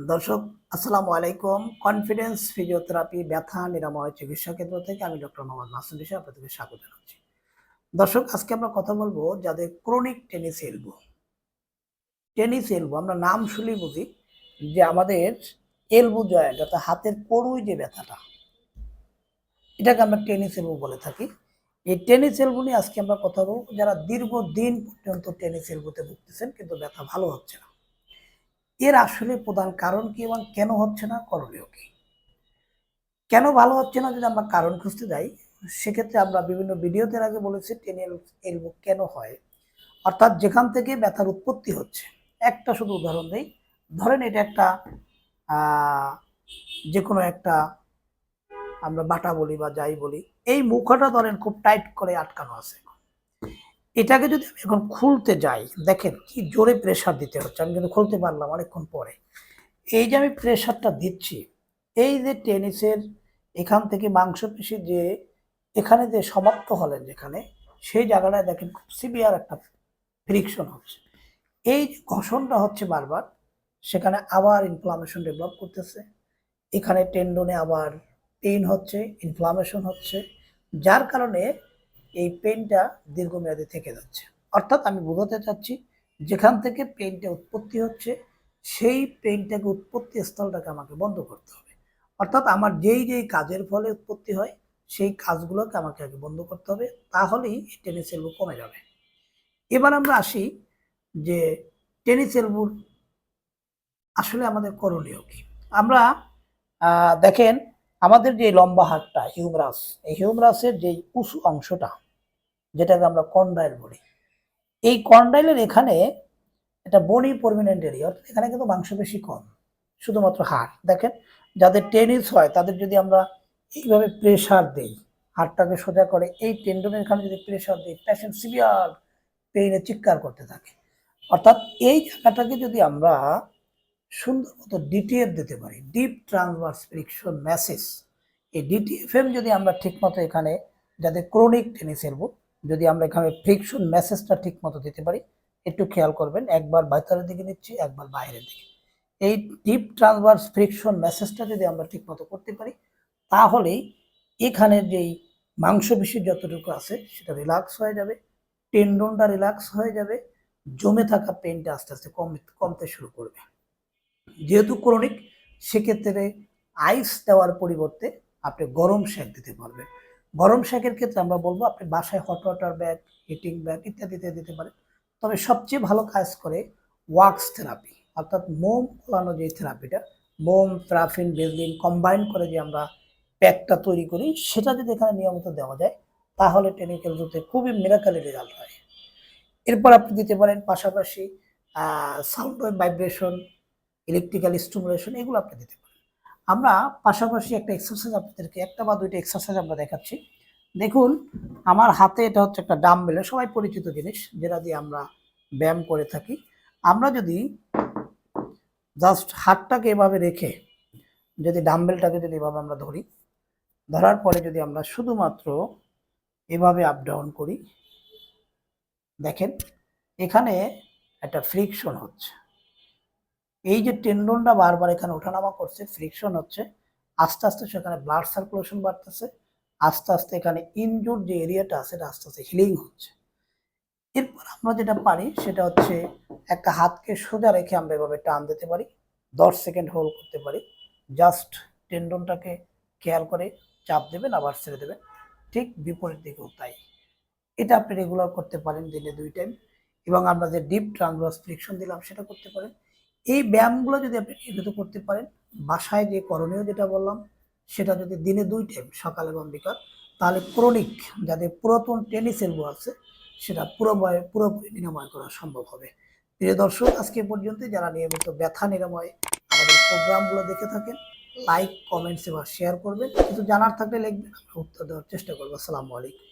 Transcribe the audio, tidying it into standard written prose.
দর্শক, আসসালামু আলাইকুম। কনফিডেন্স ফিজিওথেরাপি ব্যথা নিরাময় চিকিৎসা কেন্দ্র থেকে আমি ডক্টর মোহাম্মদ মাসুদ রিশা আপনাদেরকে স্বাগত জানাচ্ছি। দর্শক, আজকে আমরা কথা বলবো যাদের ক্রনিক টেনিস এলবো আমরা নাম শুনলেই বুঝি যে আমাদের এলবো জয়েন্ট অর্থাৎ হাতের কনুই যে ব্যথাটা, এটাকে আমরা টেনিস এলবো বলে থাকি। এই টেনিস এলবো নিয়ে আজকে আমরা কথা বলবো যারা দীর্ঘদিন পর্যন্ত টেনিস এলবোতে ভুগতেছেন কিন্তু ব্যথা ভালো হচ্ছে না। এর আসলে প্রধান কারণ কি এবং কেন হচ্ছে না, করণীয় কি? কেন ভালো হচ্ছে না যদি আমরা কারণ খুঁজতে যাই, সেক্ষেত্রে আমরা বিভিন্ন ভিডিওতে আগে বলেছি টেনিস এলবো কেন হয়, অর্থাৎ যেখান থেকে ব্যথার উৎপত্তি হচ্ছে। একটা শুধু উদাহরণ দেই, ধরেন এটা একটা যে কোনো একটা আমরা বাটা বলি বা যাই বলি, এই মুখটা ধরেন খুব টাইট করে আটকানো আছে। এটাকে যদি আমি এখন খুলতে যাই, দেখেন কি জোরে প্রেসার দিতে হচ্ছে। আমি কিন্তু খুলতে পারলাম অনেকক্ষণ পরে। এই যে আমি প্রেসারটা দিচ্ছি, এই যে টেনিসের এখান থেকে মাংসপেশি যে এখানে যে সমাপ্ত হলেন যেখানে, সেই জায়গাটায় দেখেন খুব সিভিয়ার একটা ফ্রিকশন হচ্ছে। এই যে ঘর্ষণটা হচ্ছে বারবার, সেখানে আবার ইনফ্লামেশন ডেভেলপ করতেছে। এখানে টেন্ডনে আবার পেইন হচ্ছে, ইনফ্লামেশন হচ্ছে, যার কারণে এই পেইনটা দীর্ঘমেয়াদী থেকে যাচ্ছে। অর্থাৎ আমি বোঝাতে চাচ্ছি, যেখান থেকে পেইনটা উৎপত্তি হচ্ছে সেই পেইনটাকে উৎপত্তি স্থলটাকে আমাকে বন্ধ করতে হবে। অর্থাৎ আমার যেই কাজের ফলে উৎপত্তি হয় সেই কাজগুলোকে আমাকে আগে বন্ধ করতে হবে, তাহলেই টেনিস এলবো কমে যাবে। এবার আমরা আসি যে টেনিস এলবোর আসলে আমাদের করণীয় কি। আমরা দেখেন আমাদের যে লম্বা হাতটা হিউমেরাস, এই হিউমেরাসের যে উঁচু অংশটা যেটাকে আমরা কন্ডাইল বলি, এই কন্ডাইলের এখানে একটা বনি পার্মানেন্ট এরিয়া, এখানে কিন্তু মাংসপেশি কম, শুধুমাত্র হাড়। দেখেন যাদের টেনিস হয় তাদের যদি আমরা এইভাবে প্রেসার দেই, হাড়টাকে সোজা করে এই টেন্ডনের এখানে যদি প্রেসার দিই, পেশেন্ট সিভিয়ার পেইনে চিৎকার করতে থাকে। অর্থাৎ এই জায়গাটাকে যদি আমরা সুন্দর মতো ডিটিএফ দিতে পারি, ডিপ ট্রান্সভার্স ফ্রিকশন ম্যাসেজ, এই ডিটিএফএম যদি আমরা ঠিকমতো এখানে যাদের ক্রনিক টেনিস এলবো, যদি আমরা এখানে ফ্রিকশন ম্যাসেজটা ঠিকমতো দিতে পারি, একটু খেয়াল করবেন, একবার ভেতরের দিকে নিচ্ছি, একবার বাইরের দিকে। এই ডিপ ট্রান্সভার্স ফ্রিকশন ম্যাসেজটা যদি আমরা ঠিকমতো করতে পারি, তাহলেই এখানের যেই মাংসপেশি যতটুকু আছে সেটা রিল্যাক্স হয়ে যাবে, টেন্ডনটা রিল্যাক্স হয়ে যাবে, জমে থাকা পেনটা আস্তে আস্তে কমতে শুরু করবে। যেহেতু ক্রনিক, সেক্ষেত্রে আইস দেওয়ার পরিবর্তে আপনি গরম শেক দিতে পারবেন। গরম শেকের ক্ষেত্রে আমরা বলবো আপনি বাসায় hot water bag, heating bag ইত্যাদিতে দিতে পারেন। তবে সবচেয়ে ভালো কাজ করে ওয়াক্স থেরাপি, অর্থাৎ মোম ফলানো যে থেরাপিটা, মোম প্যারাফিন বেজলিন কম্বাইন করে যে আমরা প্যাকটা তৈরি করি, সেটা যদি এখানে নিয়মিত দেওয়া যায় তাহলে টেনিক্যাল জুতে খুবই মিরাকেলি রেজাল্ট হয়। এরপর আপনি দিতে পারেন পাশাপাশি sound wave vibration, electrical stimulation, এগুলো আপনি দিতে পারেন। আমরা পাশাপাশি একটা এক্সারসাইজ আপনাদেরকে, একটা বা দুইটা এক্সারসাইজ আমরা দেখাচ্ছি। দেখুন আমার হাতে এটা হচ্ছে একটা ডাম্বেলের সবাই পরিচিত জিনিস, যেটা দিয়ে আমরা ব্যায়াম করে থাকি। আমরা যদি জাস্ট হাতটাকে এভাবে রেখে যদি ডাম্বেলটাকে যদি এভাবে আমরা ধরি, ধরার পরে যদি আমরা শুধুমাত্র এভাবে আপ ডাউন করি, দেখেন এখানে একটা ফ্রিকশন হচ্ছে। এই যে টেন্ডনটা বারবার এখানে ওঠানামা করছে, ফ্রিকশন হচ্ছে, আস্তে আস্তে সেখানে ব্লাড সার্কুলেশন বাড়তেছে, আস্তে আস্তে এখানে ইনজুর যে এরিয়াটা আছে এটা আস্তে আস্তে হিলিং হচ্ছে। এরপর আমরা যেটা পারি সেটা হচ্ছে একটা হাতকে সোজা রেখে আমরা এভাবে টান দিতে পারি, 10 সেকেন্ড হোল্ড করতে পারি, জাস্ট টেন্ডনটাকে খেয়াল করে চাপ দেবেন আবার ছেড়ে দেবেন, ঠিক বিপরীত দিকেও তাই। এটা আপনি রেগুলার করতে পারেন দিনে 2 টাইম, এবং আমরা যে ডিপ ট্রান্সভার্স ফ্রিকশন দিলাম সেটা করতে পারেন। এই ব্যায়ামগুলো যদি আপনি নিয়মিত করতে পারেন, বাসায় যে করণীয় যেটা বললাম সেটা যদি দিনে 2 টাইম সকাল এবং বিকাল, তাহলে ক্রনিক যাদের পুরাতন টেনিস এলবো আছে সেটা পুরোপুরি নিরাময় করা সম্ভব হবে। প্রিয় দর্শক, আজকে পর্যন্ত যারা নিয়মিত ব্যথা নিরাময় আমাদের প্রোগ্রামগুলো দেখে থাকেন, লাইক কমেন্টস এবং শেয়ার করবেন। কিছু জানার থাকলে লিখবেন, আমরা উত্তর দেওয়ার চেষ্টা করবো। আসসালামু আলাইকুম।